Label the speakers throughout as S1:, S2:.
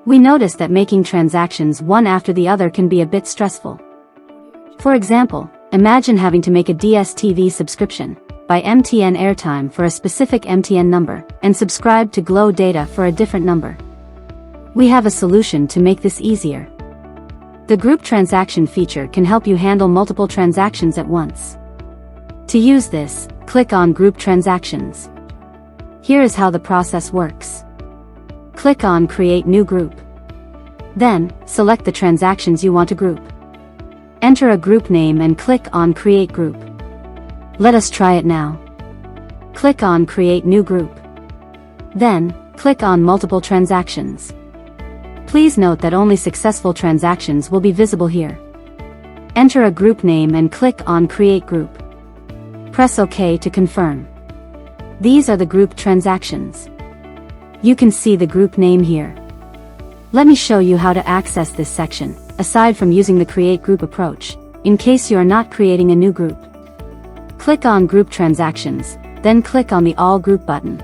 S1: We notice that making transactions one after the other can be a bit stressful. For example, imagine having to make a DSTV subscription, buy MTN airtime for a specific MTN number, and subscribe to Glow data for a different number. We have a solution to make this easier. The group transaction feature can help you handle multiple transactions at once. To use this, click on Group Transactions. Here is how the process works. Click on Create New Group. Then, select the transactions you want to group. Enter a group name and click on Create Group. Let us try it now. Click on Create New Group. Then, click on Multiple Transactions. Please note that only successful transactions will be visible here. Enter a group name and click on Create Group. Press OK to confirm. These are the group transactions. You can see the group name here. Let me show you how to access this section, aside from using the Create Group approach, in case you are not creating a new group. Click on Group Transactions, then click on the All Group button.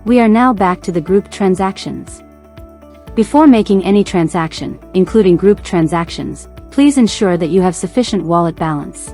S1: We are now back to the group transactions. Before making any transaction, including group transactions, please ensure that you have sufficient wallet balance.